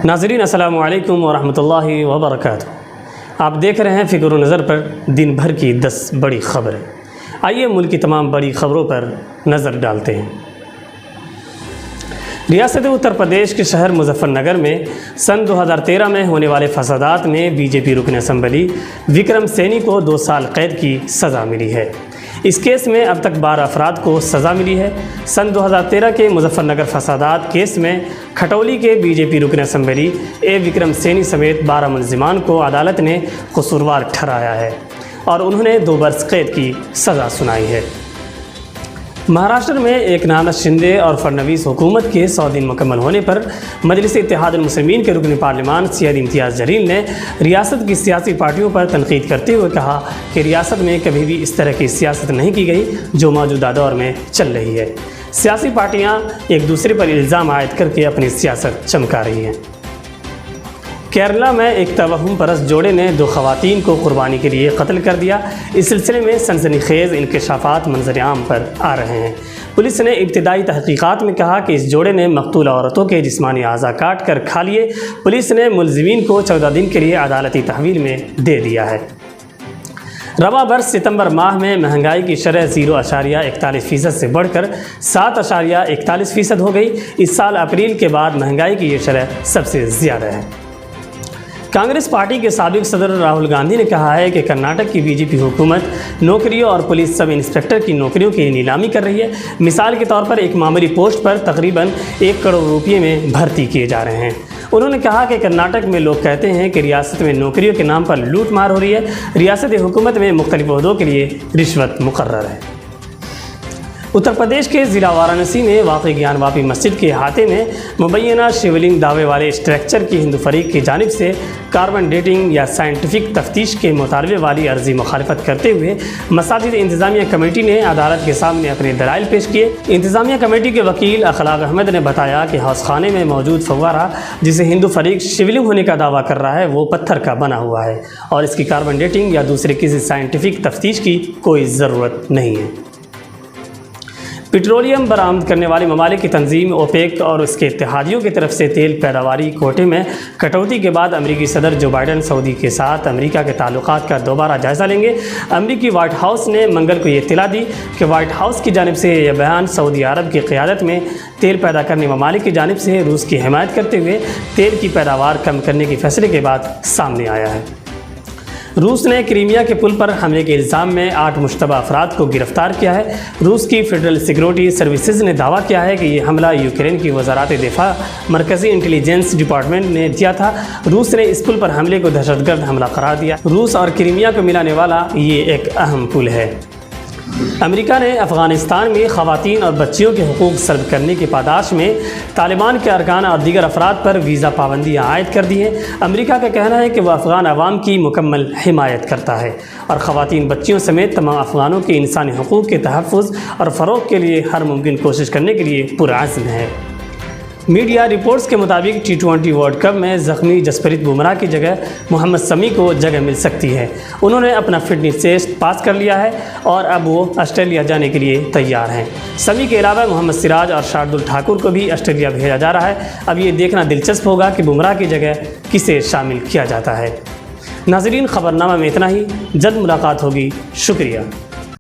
ناظرین السلام علیکم ورحمۃ اللہ وبرکاتہ۔ آپ دیکھ رہے ہیں فکر و نظر پر دن بھر کی 10 بڑی خبریں۔ آئیے ملک کی تمام بڑی خبروں پر نظر ڈالتے ہیں۔ ریاست اتر پردیش کے شہر مظفر نگر میں سن 2013 میں ہونے والے فسادات میں بی جے پی رکن اسمبلی وکرم سینی کو 2 سال قید کی سزا ملی ہے۔ اس کیس میں اب تک 12 افراد کو سزا ملی ہے۔ سن 2013 کے مظفر نگر فسادات کیس میں کھٹولی کے بی جے پی رکن اسمبلی اے وکرم سینی سمیت 12 ملزمان کو عدالت نے قصوروار ٹھہرایا ہے اور انہوں نے 2 برس قید کی سزا سنائی ہے۔ مہاراشٹر میں ایکناتھ شندے اور فڑنویس حکومت کے 100 دن مکمل ہونے پر مجلس اتحاد المسلمین کے رکن پارلیمان سید امتیاز جلیل نے ریاست کی سیاسی پارٹیوں پر تنقید کرتے ہوئے کہا کہ ریاست میں کبھی بھی اس طرح کی سیاست نہیں کی گئی جو موجودہ دور میں چل رہی ہے۔ سیاسی پارٹیاں ایک دوسرے پر الزام عائد کر کے اپنی سیاست چمکا رہی ہیں۔ کیرلا میں ایک توہم پرست جوڑے نے 2 خواتین کو قربانی کے لیے قتل کر دیا۔ اس سلسلے میں سنسنی خیز انکشافات منظر عام پر آ رہے ہیں۔ پولیس نے ابتدائی تحقیقات میں کہا کہ اس جوڑے نے مقتول عورتوں کے جسمانی اعضاء کاٹ کر کھا لیے۔ پولیس نے ملزمین کو 14 دن کے لیے عدالتی تحویل میں دے دیا ہے۔ رواں برس ستمبر ماہ میں مہنگائی کی شرح 0.41% سے بڑھ کر 7.41% ہو گئی۔ اس سال اپریل کے بعد مہنگائی کی یہ شرح سب سے زیادہ ہے۔ کانگریس پارٹی کے سابق صدر راہل گاندھی نے کہا ہے کہ کرناٹک کی بی جے پی حکومت نوکریوں اور پولیس سب انسپکٹر کی نوکریوں کی نیلامی کر رہی ہے۔ مثال کے طور پر ایک معمولی پوسٹ پر تقریباً 1 کروڑ روپے میں بھرتی کیے جا رہے ہیں۔ انہوں نے کہا کہ کرناٹک میں لوگ کہتے ہیں کہ ریاست میں نوکریوں کے نام پر لوٹ مار ہو رہی ہے۔ ریاست حکومت میں مختلف عہدوں کے لیے رشوت مقرر ہے۔ اتر پردیش کے ضلع وارانسی میں واقع گیان واپی مسجد کے احاطے میں مبینہ شیولنگ دعوے والے اسٹرکچر کی ہندو فریق کی جانب سے کاربن ڈیٹنگ یا سائنٹیفک تفتیش کے مطالبے والی عرضی مخالفت کرتے ہوئے مساجد انتظامیہ کمیٹی نے عدالت کے سامنے اپنے دلائل پیش کیے۔ انتظامیہ کمیٹی کے وکیل اخلاق احمد نے بتایا کہ حوض خانے میں موجود فوارہ جسے ہندو فریق شیولنگ ہونے کا دعویٰ کر رہا ہے وہ پتھر کا بنا ہوا ہے اور اس کی کاربن ڈیٹنگ یا دوسرے کسی سائنٹیفک تفتیش کی کوئی ضرورت نہیں ہے۔ پیٹرولیم برآمد کرنے والے ممالک کی تنظیم اوپیک اور اس کے اتحادیوں کی طرف سے تیل پیداواری کوٹے میں کٹوتی کے بعد امریکی صدر جو بائیڈن سعودی کے ساتھ امریکہ کے تعلقات کا دوبارہ جائزہ لیں گے۔ امریکی وائٹ ہاؤس نے منگل کو یہ اطلاع دی کہ وائٹ ہاؤس کی جانب سے یہ بیان سعودی عرب کی قیادت میں تیل پیدا کرنے ممالک کی جانب سے روس کی حمایت کرتے ہوئے تیل کی پیداوار کم کرنے کے فیصلے کے بعد سامنے آیا ہے۔ روس نے کریمیا کے پل پر حملے کے الزام میں 8 مشتبہ افراد کو گرفتار کیا ہے۔ روس کی فیڈرل سیکیورٹی سروسز نے دعویٰ کیا ہے کہ یہ حملہ یوکرین کی وزارت دفاع مرکزی انٹیلیجنس ڈپارٹمنٹ نے کیا تھا۔ روس نے اس پل پر حملے کو دہشت گرد حملہ قرار دیا۔ روس اور کریمیا کو ملانے والا یہ ایک اہم پل ہے۔ امریکہ نے افغانستان میں خواتین اور بچیوں کے حقوق سلب کرنے کی پاداش میں طالبان کے ارکان اور دیگر افراد پر ویزا پابندیاں عائد کر دی ہیں۔ امریکہ کا کہنا ہے کہ وہ افغان عوام کی مکمل حمایت کرتا ہے اور خواتین بچیوں سمیت تمام افغانوں کے انسانی حقوق کے تحفظ اور فروغ کے لیے ہر ممکن کوشش کرنے کے لیے پرعزم ہے۔ میڈیا رپورٹس کے مطابق T20 ورلڈ کپ میں زخمی جسپریت بمراہ کی جگہ محمد سمیع کو جگہ مل سکتی ہے۔ انہوں نے اپنا فٹنس ٹیسٹ پاس کر لیا ہے اور اب وہ آسٹریلیا جانے کے لیے تیار ہیں۔ سمیع کے علاوہ محمد سراج اور شاردل ٹھاکر کو بھی آسٹریلیا بھیجا جا رہا ہے۔ اب یہ دیکھنا دلچسپ ہوگا کہ بمراہ کی جگہ کسے شامل کیا جاتا ہے۔ ناظرین، خبرنامہ میں اتنا ہی، جلد ملاقات ہوگی، شکریہ۔